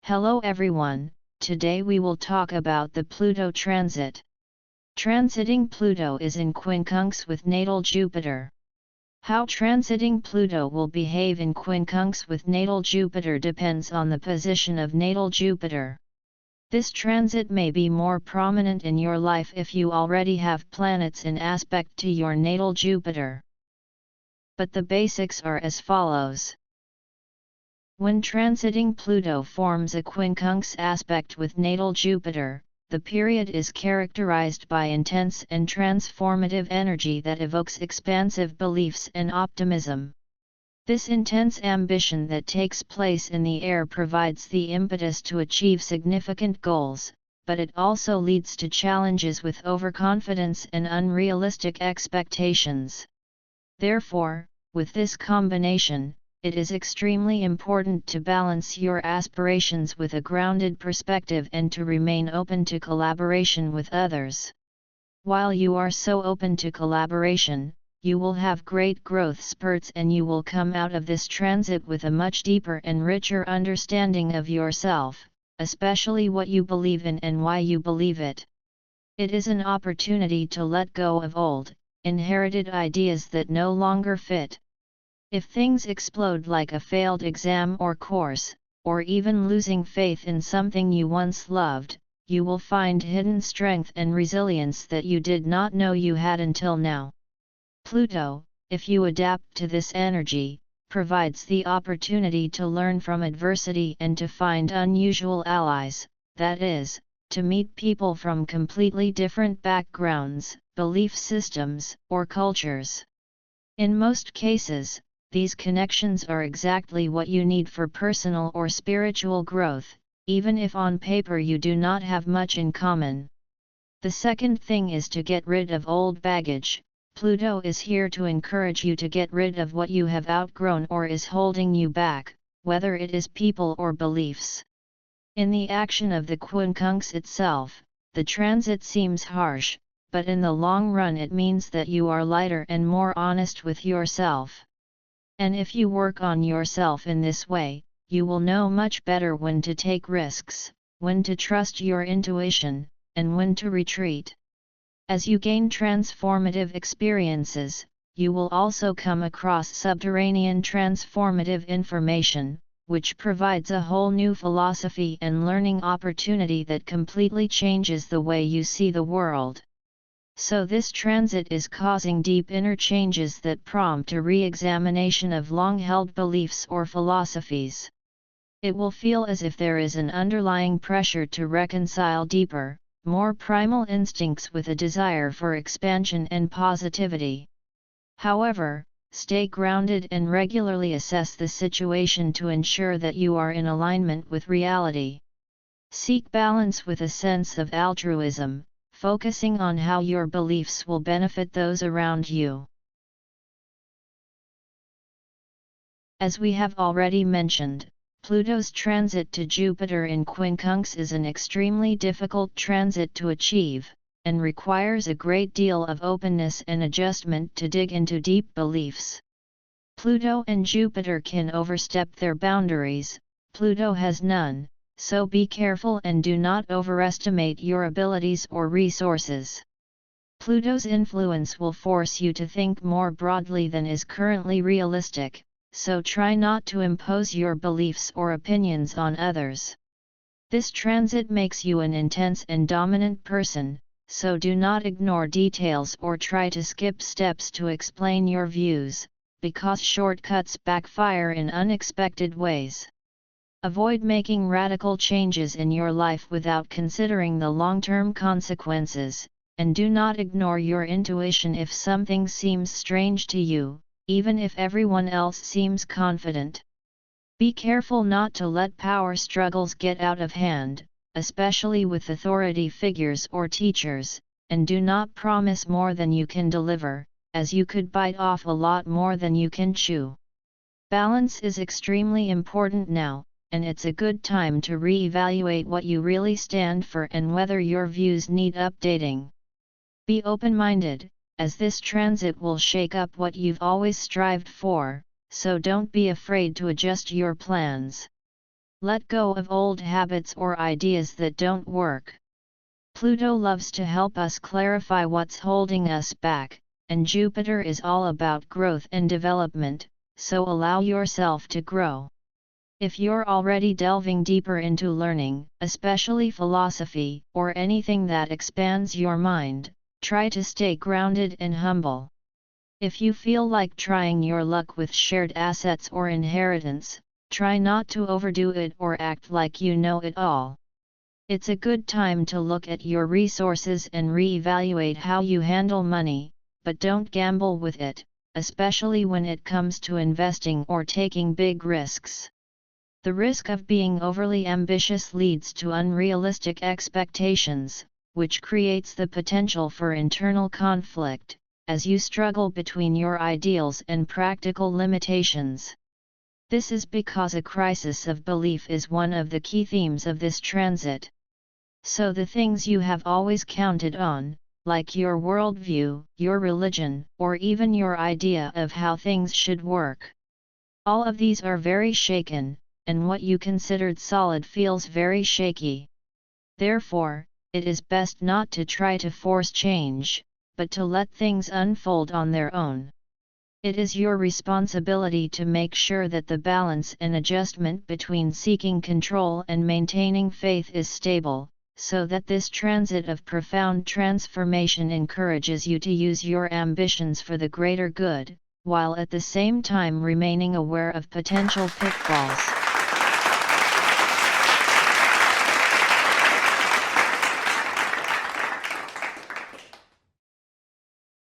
Hello everyone, today we will talk about the Pluto transit. Transiting Pluto is in Quincunx with natal Jupiter. How transiting Pluto will behave in Quincunx with natal Jupiter depends on the position of natal Jupiter. This transit may be more prominent in your life if you already have planets in aspect to your natal Jupiter. But the basics are as follows. When transiting Pluto forms a quincunx aspect with natal Jupiter, the period is characterized by intense and transformative energy that evokes expansive beliefs and optimism. This intense ambition that takes place in the air provides the impetus to achieve significant goals, but it also leads to challenges with overconfidence and unrealistic expectations. Therefore, with this combination, it is extremely important to balance your aspirations with a grounded perspective and to remain open to collaboration with others. While you are so open to collaboration, you will have great growth spurts and you will come out of this transit with a much deeper and richer understanding of yourself, especially what you believe in and why you believe it. It is an opportunity to let go of old, inherited ideas that no longer fit. If things explode like a failed exam or course, or even losing faith in something you once loved, you will find hidden strength and resilience that you did not know you had until now. Pluto, if you adapt to this energy, provides the opportunity to learn from adversity and to find unusual allies, that is, to meet people from completely different backgrounds, belief systems, or cultures. In most cases, these connections are exactly what you need for personal or spiritual growth, even if on paper you do not have much in common. The second thing is to get rid of old baggage. Pluto is here to encourage you to get rid of what you have outgrown or is holding you back, whether it is people or beliefs. In the action of the quincunx itself, the transit seems harsh, but in the long run it means that you are lighter and more honest with yourself. And if you work on yourself in this way, you will know much better when to take risks, when to trust your intuition, and when to retreat. As you gain transformative experiences, you will also come across subterranean transformative information, which provides a whole new philosophy and learning opportunity that completely changes the way you see the world. So this transit is causing deep inner changes that prompt a re-examination of long-held beliefs or philosophies. It will feel as if there is an underlying pressure to reconcile deeper, more primal instincts with a desire for expansion and positivity. However, stay grounded and regularly assess the situation to ensure that you are in alignment with reality. Seek balance with a sense of altruism, focusing on how your beliefs will benefit those around you. As we have already mentioned, Pluto's transit to Jupiter in Quincunx is an extremely difficult transit to achieve, and requires a great deal of openness and adjustment to dig into deep beliefs. Pluto and Jupiter can overstep their boundaries, Pluto has none. So be careful and do not overestimate your abilities or resources. Pluto's influence will force you to think more broadly than is currently realistic, so try not to impose your beliefs or opinions on others. This transit makes you an intense and dominant person, so do not ignore details or try to skip steps to explain your views, because shortcuts backfire in unexpected ways. Avoid making radical changes in your life without considering the long-term consequences, and do not ignore your intuition if something seems strange to you, even if everyone else seems confident. Be careful not to let power struggles get out of hand, especially with authority figures or teachers, and do not promise more than you can deliver, as you could bite off a lot more than you can chew. Balance is extremely important now, and it's a good time to re-evaluate what you really stand for and whether your views need updating. Be open-minded, as this transit will shake up what you've always strived for, so don't be afraid to adjust your plans. Let go of old habits or ideas that don't work. Pluto loves to help us clarify what's holding us back, and Jupiter is all about growth and development, so allow yourself to grow. If you're already delving deeper into learning, especially philosophy, or anything that expands your mind, try to stay grounded and humble. If you feel like trying your luck with shared assets or inheritance, try not to overdo it or act like you know it all. It's a good time to look at your resources and re-evaluate how you handle money, but don't gamble with it, especially when it comes to investing or taking big risks. The risk of being overly ambitious leads to unrealistic expectations, which creates the potential for internal conflict, as you struggle between your ideals and practical limitations. This is because a crisis of belief is one of the key themes of this transit. So the things you have always counted on, like your worldview, your religion, or even your idea of how things should work, all of these are very shaken, and what you considered solid feels very shaky. Therefore, it is best not to try to force change, but to let things unfold on their own. It is your responsibility to make sure that the balance and adjustment between seeking control and maintaining faith is stable, so that this transit of profound transformation encourages you to use your ambitions for the greater good, while at the same time remaining aware of potential pitfalls.